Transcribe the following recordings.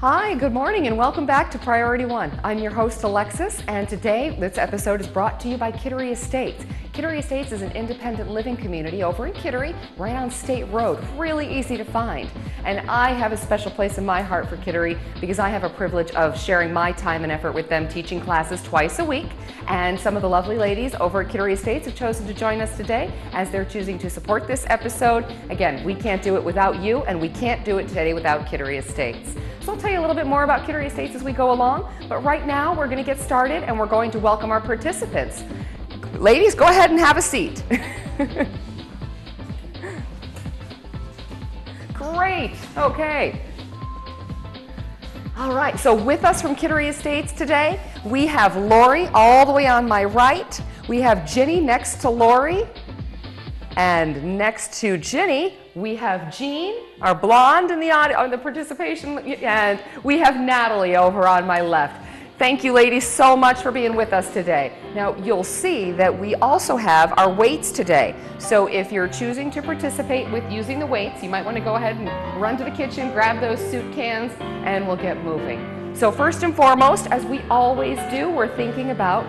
Hi, good morning, and welcome back to Priority One. I'm your host, Alexis, and today this episode is brought to you by Kittery Estates. Kittery Estates is an independent living community over in Kittery, right on State Road, really easy to find. And I have a special place in my heart for Kittery because I have a privilege of sharing my time and effort with them, teaching classes twice a week. And some of the lovely ladies over at Kittery Estates have chosen to join us today as they're choosing to support this episode. Again, we can't do it without you, and we can't do it today without Kittery Estates. So I'll tell you a little bit more about Kittery Estates as we go along, but right now we're going to get started and we're going to welcome our participants. Ladies, go ahead and have a seat. Great, okay. All right, so with us from Kittery Estates today, we have Lori all the way on my right. We have Ginny next to Lori. And next to Ginny, we have Jean, our blonde in the participation, and we have Natalie over on my left. Thank you, ladies, so much for being with us today. Now, you'll see that we also have our weights today. So if you're choosing to participate with using the weights, you might want to go ahead and run to the kitchen, grab those soup cans, and we'll get moving. So first and foremost, as we always do, we're thinking about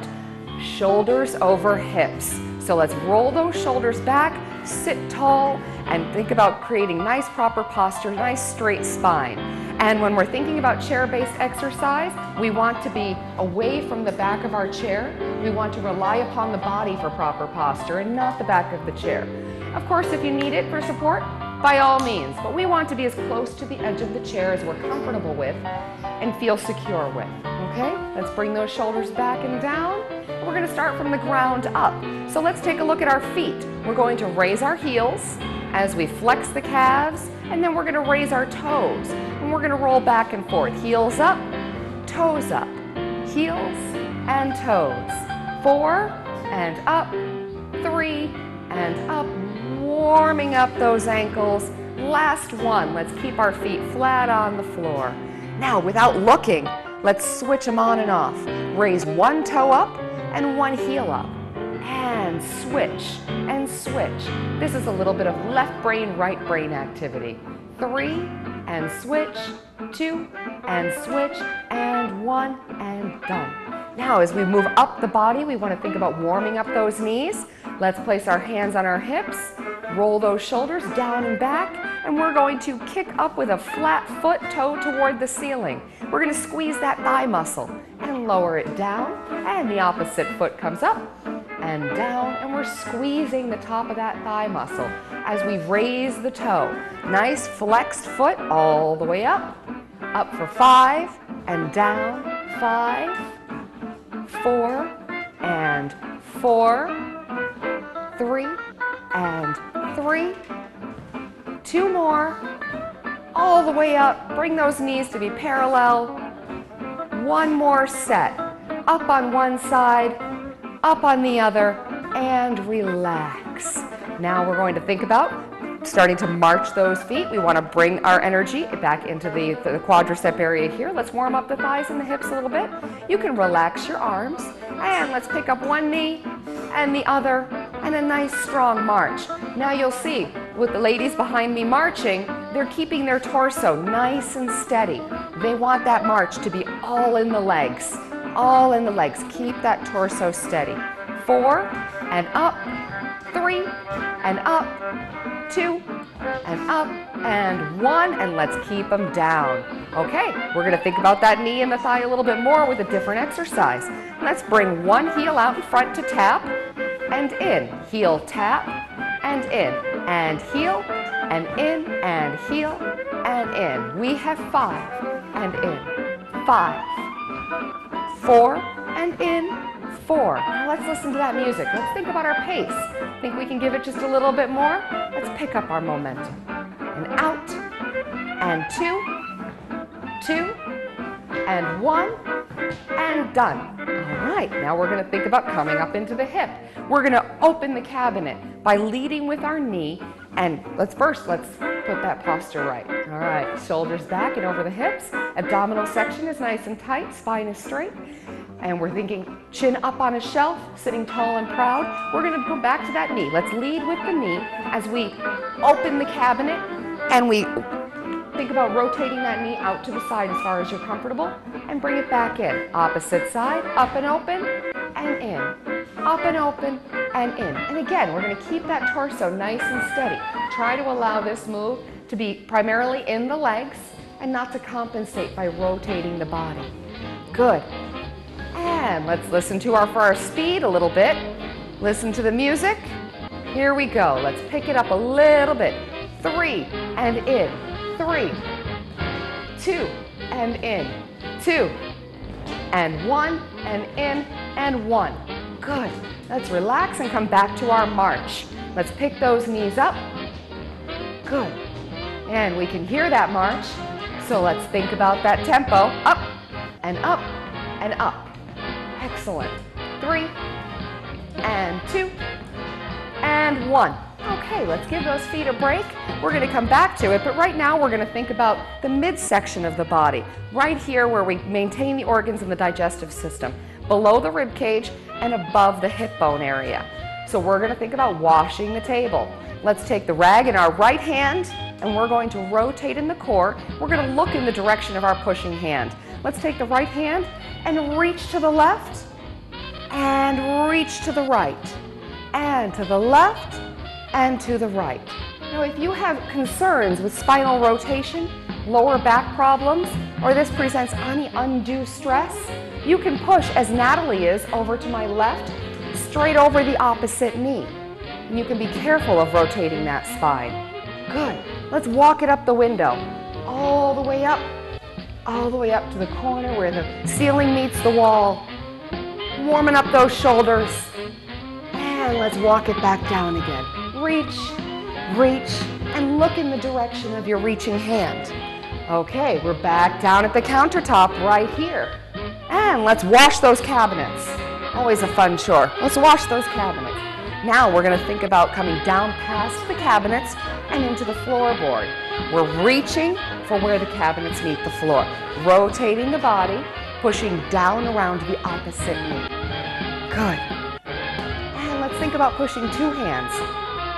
shoulders over hips. So let's roll those shoulders back, sit tall, and think about creating nice proper posture, nice straight spine. And when we're thinking about chair-based exercise, we want to be away from the back of our chair. We want to rely upon the body for proper posture and not the back of the chair. Of course, if you need it for support, by all means, but we want to be as close to the edge of the chair as we're comfortable with and feel secure with. Okay, let's bring those shoulders back and down. We're going to start from the ground up. So let's take a look at our feet. We're going to raise our heels as we flex the calves, and then we're going to raise our toes. And we're going to roll back and forth. Heels up, toes up, heels and toes. 4 and up, 3 and up, warming up those ankles. Last one, let's keep our feet flat on the floor. Now, without looking, let's switch them on and off. Raise one toe up and one heel up. And switch and switch. This is a little bit of left brain, right brain activity. 3 and switch, 2 and switch, and 1 and done. Now, as we move up the body, we want to think about warming up those knees. Let's place our hands on our hips, roll those shoulders down and back, and we're going to kick up with a flat foot, toe toward the ceiling. We're going to squeeze that thigh muscle and lower it down, and the opposite foot comes up and down, and we're squeezing the top of that thigh muscle as we raise the toe. Nice flexed foot all the way up for 5 and down, 5, 4 and 4, 3 and 3, 2 more, all the way up. Bring those knees to be parallel. 1 more set, up on one side, up on the other, and relax. Now we're going to think about starting to march those feet. We want to bring our energy back into the quadricep area here. Let's warm up the thighs and the hips a little bit. You can relax your arms, and let's pick up one knee and the other, and a nice strong march. Now you'll see with the ladies behind me marching, they're keeping their torso nice and steady. They want that march to be all in the legs. All in the legs. Keep that torso steady. 4 and up, 3 and up, 2 and up, and 1, and let's keep them down. Okay, we're going to think about that knee and the thigh a little bit more with a different exercise. Let's bring one heel out in front to tap and in. Heel, tap, and in, and heel, and in, and heel, and in. We have 5 and in, 5, 4 and in, 4. Now let's listen to that music. Let's think about our pace. Think we can give it just a little bit more? Let's pick up our momentum. And out, and 2, 2, and 1, and done. All right, now we're going to think about coming up into the hip. We're going to open the cabinet by leading with our knee, and let's put that posture right. All right, shoulders back and over the hips. Abdominal section is nice and tight, spine is straight. And we're thinking chin up on a shelf, sitting tall and proud. We're going to go back to that knee. Let's lead with the knee as we open the cabinet and we Think about rotating that knee out to the side as far as you're comfortable and bring it back in. Opposite side, up and open and in. Up and open and in. And again, we're going to keep that torso nice and steady. Try to allow this move to be primarily in the legs and not to compensate by rotating the body. Good. And let's listen for our speed a little bit. Listen to the music. Here we go. Let's pick it up a little bit. 3 and in. 3, 2 and in. 2 and 1 and in and 1. Good. Let's relax and come back to our march. Let's pick those knees up. Good. And we can hear that march. So let's think about that tempo. Up and up and up. Excellent. 3 and 2 and 1. Okay, let's give those feet a break. We're going to come back to it, but right now we're going to think about the midsection of the body, right here where we maintain the organs in the digestive system, below the rib cage and above the hip bone area. So we're going to think about washing the table. Let's take the rag in our right hand and we're going to rotate in the core. We're going to look in the direction of our pushing hand. Let's take the right hand and reach to the left and reach to the right and to the left and to the right. Now, if you have concerns with spinal rotation, lower back problems, or this presents any undue stress, you can push, as Natalie is, over to my left, straight over the opposite knee. And you can be careful of rotating that spine. Good. Let's walk it up the window, all the way up to the corner where the ceiling meets the wall. Warming up those shoulders. And let's walk it back down again. Reach, reach, and look in the direction of your reaching hand. Okay, we're back down at the countertop right here. And let's wash those cabinets. Always a fun chore. Let's wash those cabinets. Now we're going to think about coming down past the cabinets and into the floorboard. We're reaching for where the cabinets meet the floor. Rotating the body, pushing down around the opposite knee. Good. And let's think about pushing 2 hands.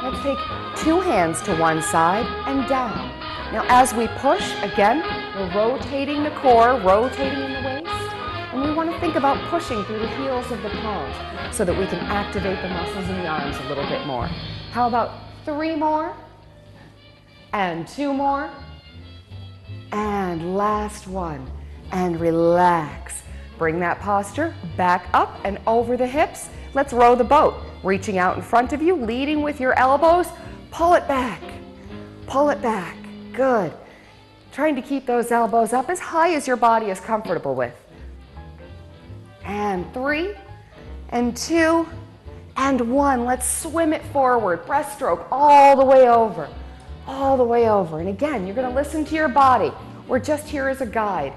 Let's take 2 hands to one side and down. Now as we push, again, we're rotating the core, rotating in the waist, and we want to think about pushing through the heels of the palms so that we can activate the muscles in the arms a little bit more. How about 3 more? And 2 more? And last one. And relax. Bring that posture back up and over the hips. Let's row the boat. Reaching out in front of you, leading with your elbows. Pull it back. Pull it back. Good. Trying to keep those elbows up as high as your body is comfortable with. And 3, and 2, and 1. Let's swim it forward. Breaststroke all the way over. All the way over. And again, you're going to listen to your body. We're just here as a guide.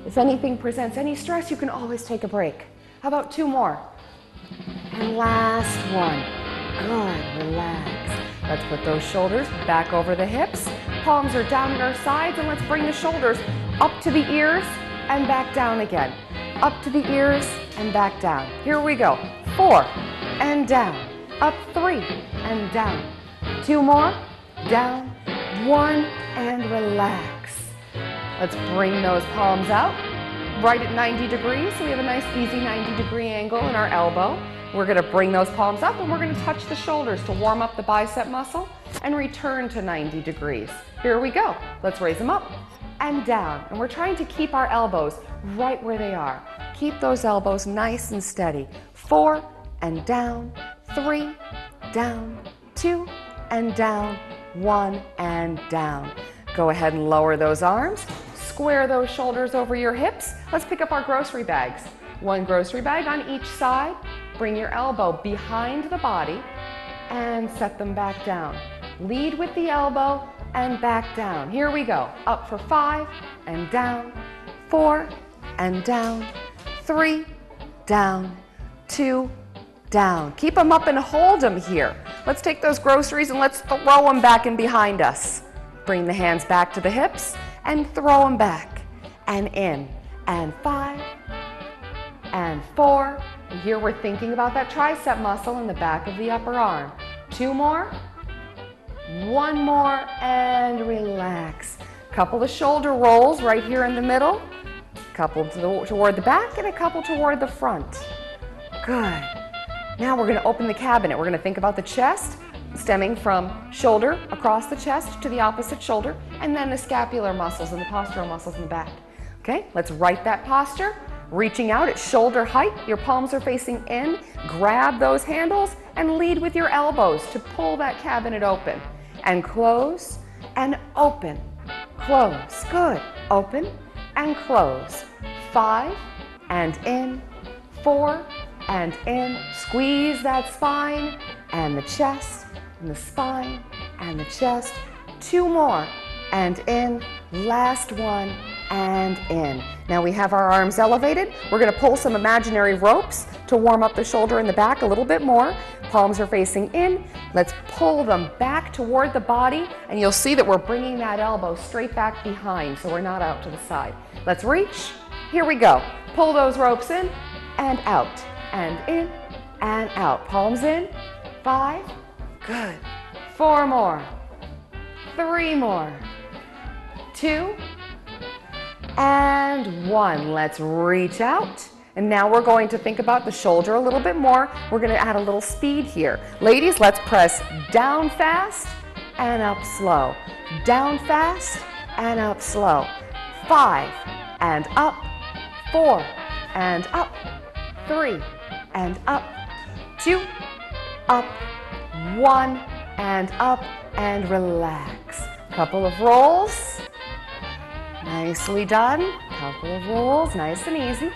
If anything presents any stress, you can always take a break. How about 2 more? And last one. Good. Relax. Let's put those shoulders back over the hips. Palms are down at our sides, and let's bring the shoulders up to the ears and back down again. Up to the ears and back down. Here we go. 4 and down. Up 3 and down. 2 more. Down. 1 and relax. Let's bring those palms out right at 90 degrees. So we have a nice easy 90-degree angle in our elbow. We're going to bring those palms up and we're going to touch the shoulders to warm up the bicep muscle and return to 90 degrees. Here we go. Let's raise them up and down. And we're trying to keep our elbows right where they are. Keep those elbows nice and steady. 4 and down, 3, down, 2 and down, 1 and down. Go ahead and lower those arms. Square those shoulders over your hips. Let's pick up our grocery bags. 1 grocery bag on each side. Bring your elbow behind the body and set them back down. Lead with the elbow and back down. Here we go. Up for 5 and down, 4 and down, 3, down, 2, down. Keep them up and hold them here. Let's take those groceries and let's throw them back in behind us. Bring the hands back to the hips and throw them back and in. And 5 and 4. And here we're thinking about that tricep muscle in the back of the upper arm. 2 more. 1 more and relax. couple of shoulder rolls right here in the middle, a couple toward the back, and a couple toward the front. Good. Now we're going to open the cabinet. We're going to think about the chest, stemming from shoulder across the chest to the opposite shoulder, and then the scapular muscles and the postural muscles in the back. Okay, let's write that posture. Reaching out at shoulder height, your palms are facing in. Grab those handles and lead with your elbows to pull that cabinet open. And close and open. Close. Good. Open and close. 5 and in. 4 and in. Squeeze that spine and the chest and the spine and the chest. 2 more and in. Last one and in. Now we have our arms elevated. We're going to pull some imaginary ropes to warm up the shoulder and the back a little bit more. Palms are facing in. Let's pull them back toward the body, and you'll see that we're bringing that elbow straight back behind so we're not out to the side. Let's reach. Here we go. Pull those ropes in and out and in and out. Palms in. 5. Good. 4 more. 3 more. 2 and 1. Let's reach out. And now we're going to think about the shoulder a little bit more. We're going to add a little speed here. Ladies, let's press down fast and up slow. Down fast and up slow. 5 and up. 4 and up. 3 and up. 2 up. 1 and up, and relax. Couple of rolls. Nicely done. Couple of rolls, nice and easy.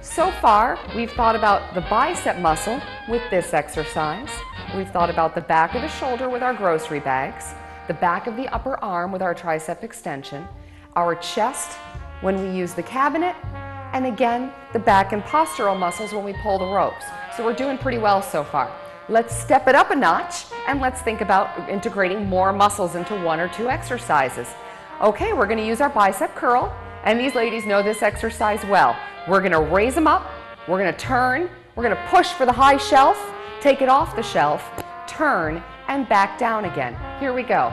So far, we've thought about the bicep muscle with this exercise. We've thought about the back of the shoulder with our grocery bags, the back of the upper arm with our tricep extension, our chest when we use the cabinet, and again, the back and postural muscles when we pull the ropes. So we're doing pretty well so far. Let's step it up a notch and let's think about integrating more muscles into 1 or 2 exercises. Okay, we're going to use our bicep curl, and these ladies know this exercise well. We're going to raise them up, we're going to turn, we're going to push for the high shelf, take it off the shelf, turn, and back down again. Here we go.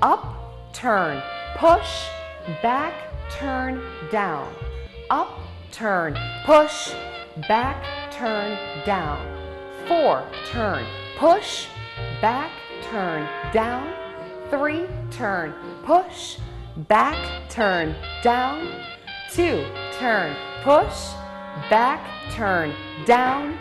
Up, turn, push, back, turn, down. Up, turn, push, back, turn, down. 4, turn, push, back, turn, down. 3, turn, push, back, turn, down. 2, turn, push, back, turn, down.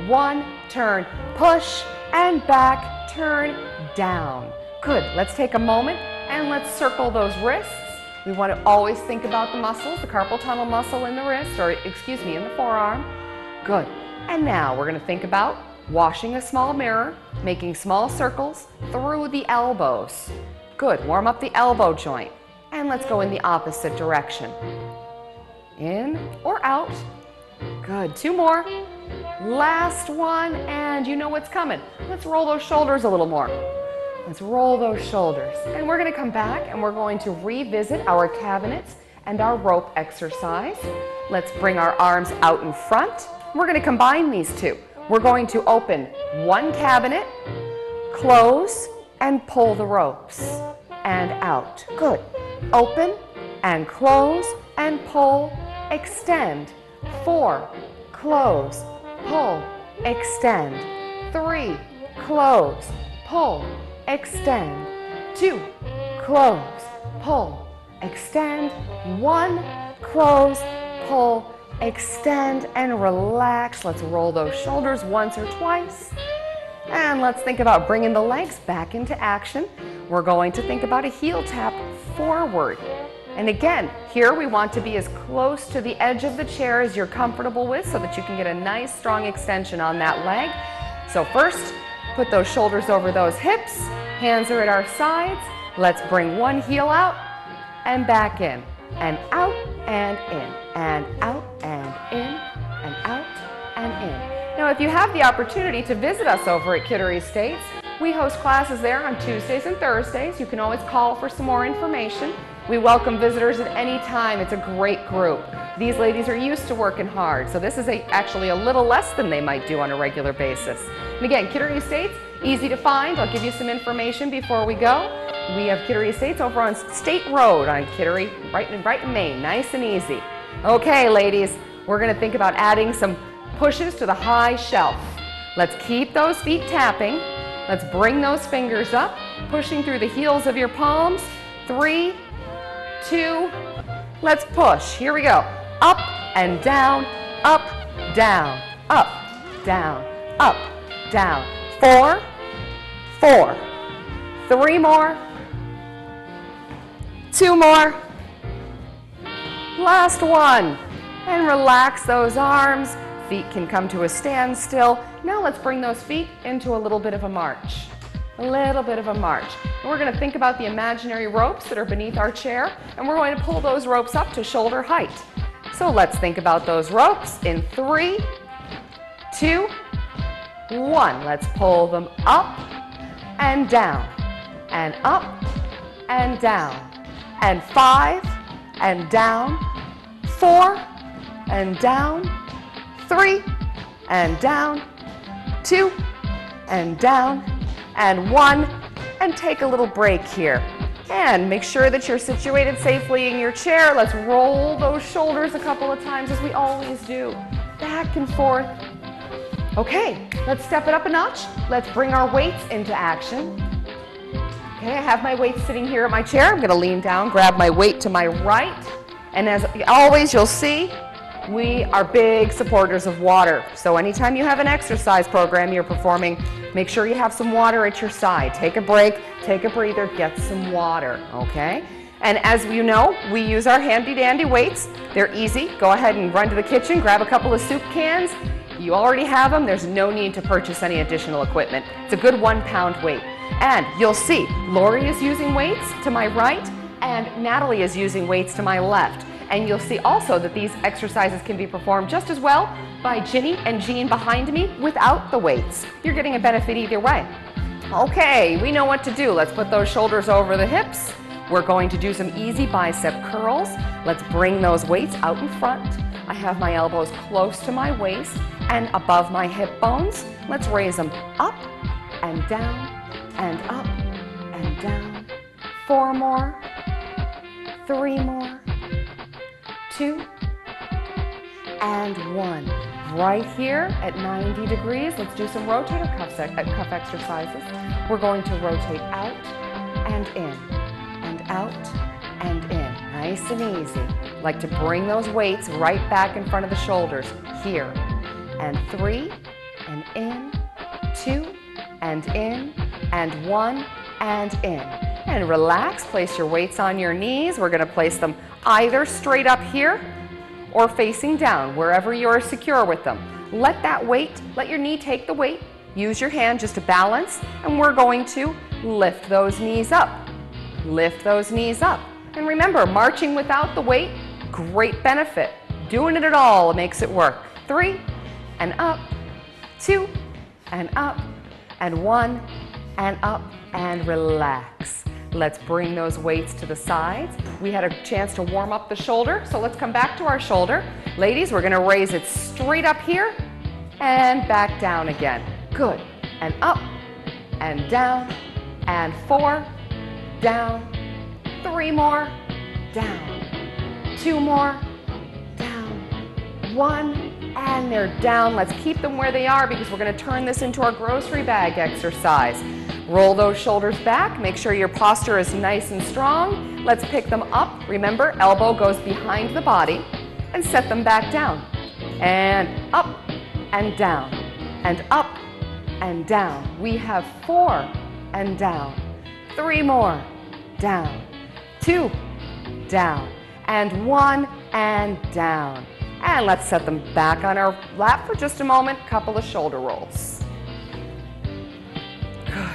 1, turn, push, and back, turn, down. Good. Let's take a moment and let's circle those wrists. We want to always think about the muscles, the carpal tunnel muscle in the wrist, or excuse me, in the forearm. Good. And now we're going to think about washing a small mirror, making small circles through the elbows. Good. Warm up the elbow joint. And let's go in the opposite direction. In or out. Good. 2 more. Last one, and you know what's coming. Let's roll those shoulders a little more. Let's roll those shoulders. And we're going to come back and we're going to revisit our cabinets and our rope exercise. Let's bring our arms out in front. We're going to combine these two. We're going to open one cabinet, close, and pull the ropes. And out. Good. Open and close and pull, extend. 4, close, pull, extend. 3, close, pull, extend. 2, close, pull, extend. 1, close, pull, extend, and relax. Let's roll those shoulders once or twice. And let's think about bringing the legs back into action. We're going to think about a heel tap forward. And again, here we want to be as close to the edge of the chair as you're comfortable with so that you can get a nice strong extension on that leg. So first, put those shoulders over those hips. Hands are at our sides. Let's bring one heel out and back in. And out and in. And out and in. And out and in. Now, if you have the opportunity to visit us over at Kittery Estates, we host classes there on Tuesdays and Thursdays. You can always call for some more information. We welcome visitors at any time. It's a great group. These ladies are used to working hard, so this is actually a little less than they might do on a regular basis. And again, Kittery Estates, easy to find. I'll give you some information before we go. We have Kittery Estates over on State Road on Kittery, right in Maine, nice and easy. Okay, ladies, we're gonna think about adding some pushes to the high shelf. Let's keep those feet tapping. Let's bring those fingers up, pushing through the heels of your palms. 3, 2, let's push. Here we go. Up and down, up, down, up, down, up, down. 4, 4, 3 more, 2 more, last one. And relax those arms. Feet can come to a standstill. Now let's bring those feet into a little bit of a march. A little bit of a march. And we're going to think about the imaginary ropes that are beneath our chair, and we're going to pull those ropes up to shoulder height. So let's think about those ropes in 3, 2, 1. Let's pull them up and down, and up and down, and 5 and down, 4 and down, 3 and down, 2 and down, and 1, and take a little break here. And make sure that you're situated safely in your chair. Let's roll those shoulders a couple of times as we always do. Back and forth. Okay, let's step it up a notch. Let's bring our weights into action. Okay, I have my weights sitting here at my chair. I'm gonna lean down, grab my weight to my right. And as always, you'll see, we are big supporters of water. So anytime you have an exercise program you're performing, make sure you have some water at your side. Take a break, take a breather, get some water, okay? And as you know, we use our handy dandy weights. They're easy. Go ahead and run to the kitchen, grab a couple of soup cans. You already have them. There's no need to purchase any additional equipment. It's a good 1-pound weight. And you'll see, Lori is using weights to my right, and Natalie is using weights to my left. And you'll see also that these exercises can be performed just as well by Ginny and Jean behind me without the weights. You're getting a benefit either way. Okay, we know what to do. Let's put those shoulders over the hips. We're going to do some easy bicep curls. Let's bring those weights out in front. I have my elbows close to my waist and above my hip bones. Let's raise them up and down and up and down. 4 more, 3 more, 2, and 1. Right here at 90 degrees, let's do some rotator cuff exercises. We're going to rotate out and in, and out and in. Nice and easy. Like to bring those weights right back in front of the shoulders. Here, and 3, and in, 2, and in, and 1, and in. And relax, place your weights on your knees. We're gonna place them either straight up here or facing down, wherever you're secure with them. Let that weight, let your knee take the weight. Use your hand just to balance, and we're going to lift those knees up. Lift those knees up. And remember, marching without the weight, great benefit. Doing it at all makes it work. 3, and up, 2, and up, and 1, and up, and relax. Let's bring those weights to the sides. We had a chance to warm up the shoulder, so let's come back to our shoulder. Ladies, we're gonna raise it straight up here and back down again. Good. And up and down and 4, down, 3 more, down, 2 more, down, 1, and they're down. Let's keep them where they are because we're gonna turn this into our grocery bag exercise. Roll those shoulders back. Make sure your posture is nice and strong. Let's pick them up. Remember, elbow goes behind the body, and set them back down. And up and down, and up and down. We have 4 and down, 3 more, down, 2, down, and 1 and down. And let's set them back on our lap for just a moment. Couple of shoulder rolls. Good.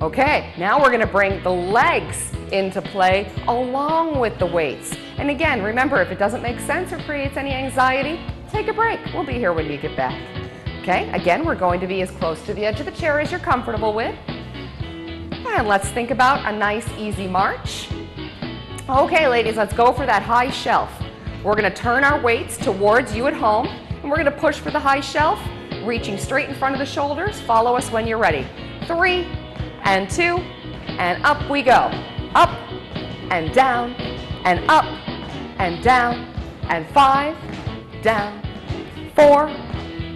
Okay, now we're gonna bring the legs into play along with the weights. And again, remember, if it doesn't make sense or creates any anxiety, take a break. We'll be here when you get back. Okay, again, we're going to be as close to the edge of the chair as you're comfortable with. And let's think about a nice, easy march. Okay, ladies, let's go for that high shelf. We're gonna turn our weights towards you at home, and we're gonna push for the high shelf, reaching straight in front of the shoulders. Follow us when you're ready. 3 and 2, and up we go. Up and down, and up and down, and 5, down, 4,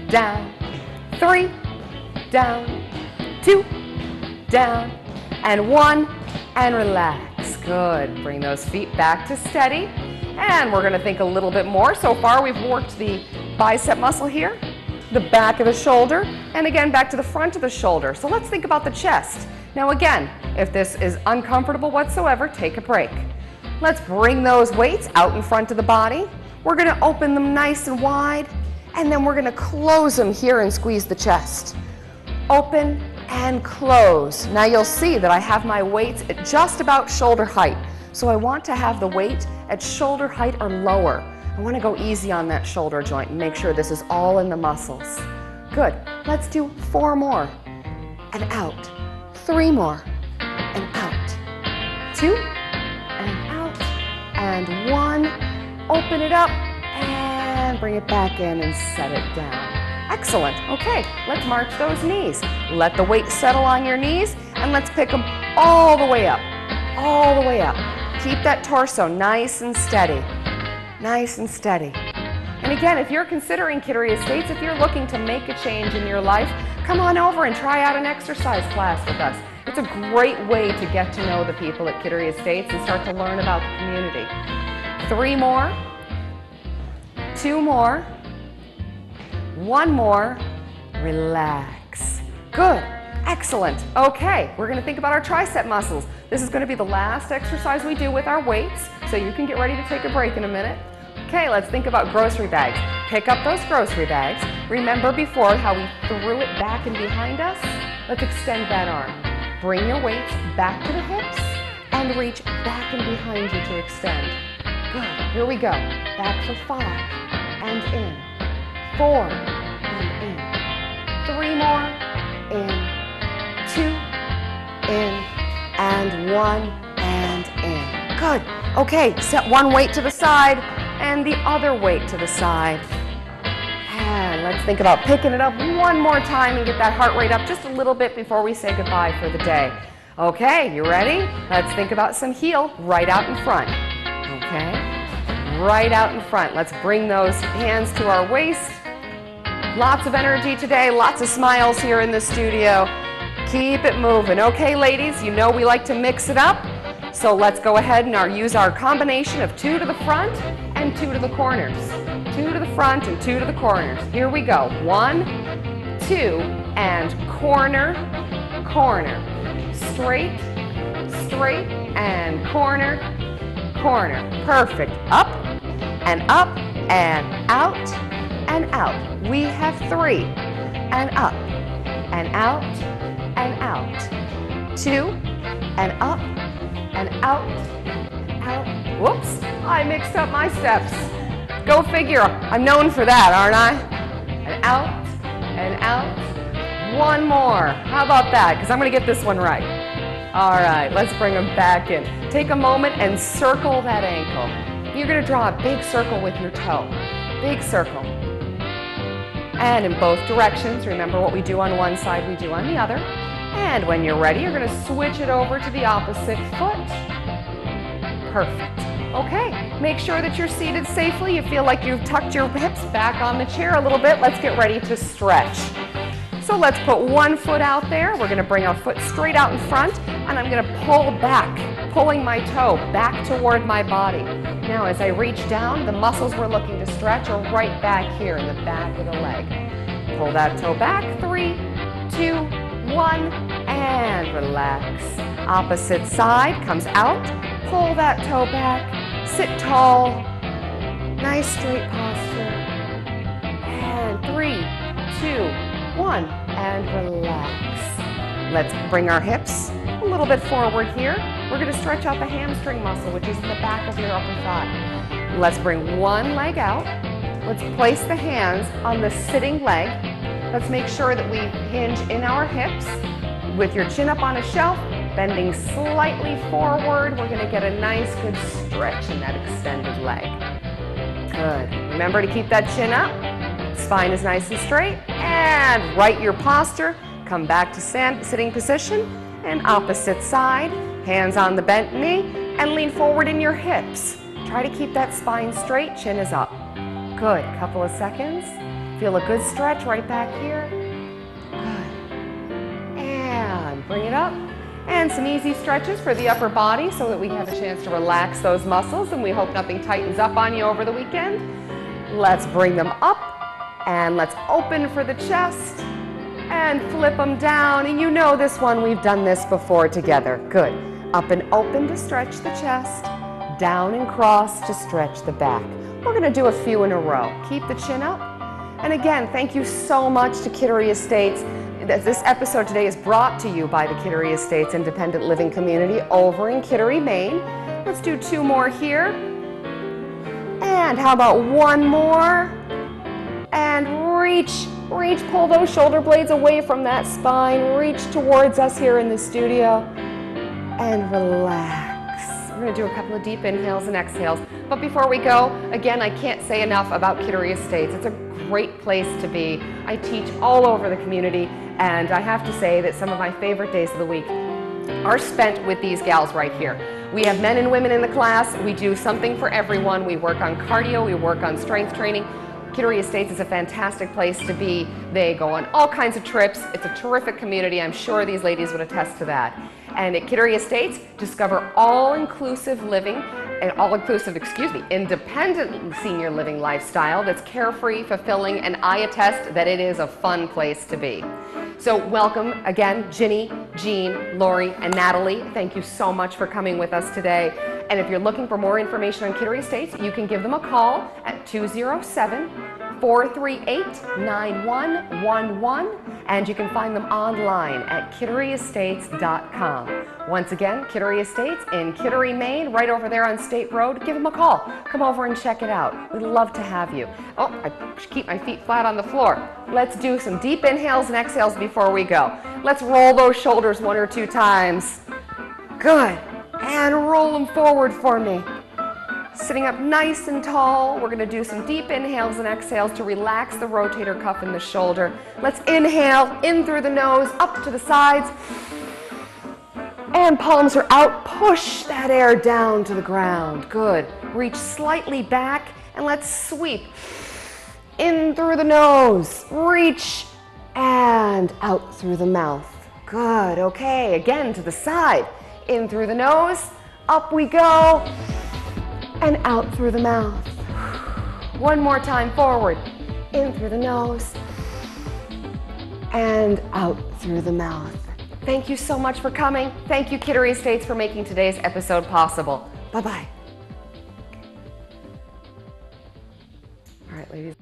down, 3, down, 2, down, and 1, and relax. Good. Bring those feet back to steady. And we're going to think a little bit more. So far we've worked the bicep muscle here, the back of the shoulder, and again back to the front of the shoulder. So let's think about the chest. Now again, if this is uncomfortable whatsoever, take a break. Let's bring those weights out in front of the body. We're going to open them nice and wide, and then we're going to close them here and squeeze the chest. Open and close. Now you'll see that I have my weights at just about shoulder height. So I want to have the weight at shoulder height or lower. I want to go easy on that shoulder joint and make sure this is all in the muscles. Good. Let's do 4 more. And out. 3 more. And out. 2. And out. And 1. Open it up and bring it back in and set it down. Excellent. Okay, let's march those knees. Let the weight settle on your knees, and let's pick them all the way up. All the way up. Keep that torso nice and steady. Nice and steady. And again, if you're considering Kittery Estates, if you're looking to make a change in your life, come on over and try out an exercise class with us. It's a great way to get to know the people at Kittery Estates and start to learn about the community. 3 more. 2 more. 1 more. Relax. Good. Excellent. Okay, we're going to think about our tricep muscles. This is going to be the last exercise we do with our weights, so you can get ready to take a break in a minute. Okay, let's think about grocery bags. Pick up those grocery bags. Remember before how we threw it back and behind us? Let's extend that arm. Bring your weights back to the hips and reach back and behind you to extend. Good. Here we go. Back for 5 and in. 4 and in. 3 more. In. 2. In. And 1 and in. Good. Okay, set one weight to the side and the other weight to the side. And let's think about picking it up one more time and get that heart rate up just a little bit before we say goodbye for the day. Okay, you ready? Let's think about some heel right out in front. Okay, right out in front. Let's bring those hands to our waist. Lots of energy today, lots of smiles here in the studio. Keep it moving. Okay, ladies, you know we like to mix it up. So let's go ahead and use our combination of 2 to the front and 2 to the corners. 2 to the front and 2 to the corners. Here we go. 1, 2, and corner, corner. Straight, straight, and corner, corner. Perfect. Up, and out, and out. We have 3, and up, and out, and out. 2, and up, and out, and out. Whoops, I mixed up my steps. Go figure, I'm known for that, aren't I? And out, and out. 1 more. How about that? Because I'm going to get this one right. All right, let's bring them back in. Take a moment and circle that ankle. You're going to draw a big circle with your toe. Big circle. And in both directions, remember what we do on one side, we do on the other. And when you're ready, you're going to switch it over to the opposite foot. Perfect. Okay, make sure that you're seated safely. You feel like you've tucked your hips back on the chair a little bit. Let's get ready to stretch. So let's put one foot out there. We're going to bring our foot straight out in front, and I'm going to pull back, pulling my toe back toward my body. Now as I reach down, the muscles we're looking to stretch are right back here in the back of the leg. Pull that toe back. 3, 2, 1, and relax. Opposite side comes out. Pull that toe back. Sit tall. Nice straight posture. And 3, 2, 1, and relax. Let's bring our hips a little bit forward here. We're going to stretch out the hamstring muscle, which is in the back of your upper thigh. Let's bring one leg out. Let's place the hands on the sitting leg. Let's make sure that we hinge in our hips with your chin up on a shelf, bending slightly forward. We're going to get a nice good stretch in that extended leg. Good. Remember to keep that chin up. Spine is nice and straight. And right your posture. Come back to sitting position. And opposite side. Hands on the bent knee. And lean forward in your hips. Try to keep that spine straight. Chin is up. Good. Couple of seconds. Feel a good stretch right back here. Good. And bring it up. And some easy stretches for the upper body so that we can have a chance to relax those muscles, and we hope nothing tightens up on you over the weekend. Let's bring them up and let's open for the chest and flip them down. And you know this one, we've done this before together. Good. Up and open to stretch the chest, down and cross to stretch the back. We're going to do a few in a row. Keep the chin up. And again, thank you so much to Kittery Estates. This episode today is brought to you by the Kittery Estates Independent Living Community over in Kittery, Maine. Let's do 2 more here. And how about 1 more? And reach, pull those shoulder blades away from that spine. Reach towards us here in the studio. And relax. We're going to do a couple of deep inhales and exhales. But before we go, again, I can't say enough about Kittery Estates. It's a great place to be. I teach all over the community, and I have to say that some of my favorite days of the week are spent with these gals right here. We have men and women in the class. We do something for everyone. We work on cardio. We work on strength training. Kittery Estates is a fantastic place to be. They go on all kinds of trips. It's a terrific community. I'm sure these ladies would attest to that. And at Kittery Estates, discover all-inclusive living, and all-inclusive, independent senior living lifestyle that's carefree, fulfilling, and I attest that it is a fun place to be. So welcome again, Ginny, Jean, Lori, and Natalie. Thank you so much for coming with us today. And if you're looking for more information on Kittery Estates, you can give them a call at 207-438-9111, and you can find them online at kitteryestates.com. Once again, Kittery Estates in Kittery, Maine, right over there on State Road. Give them a call. Come over and check it out. We'd love to have you. Oh, I keep my feet flat on the floor. Let's do some deep inhales and exhales before we go. Let's roll those shoulders 1 or 2 times. Good. And roll them forward for me. Sitting up nice and tall, we're going to do some deep inhales and exhales to relax the rotator cuff in the shoulder. Let's inhale in through the nose, up to the sides. And palms are out. Push that air down to the ground. Good. Reach slightly back and let's sweep. In through the nose. Reach and out through the mouth. Good. Okay. Again to the side. In through the nose. Up we go. And out through the mouth. 1 more time forward. In through the nose. And out through the mouth. Thank you so much for coming. Thank you, Kittery Estates, for making today's episode possible. Bye-bye. All right, ladies.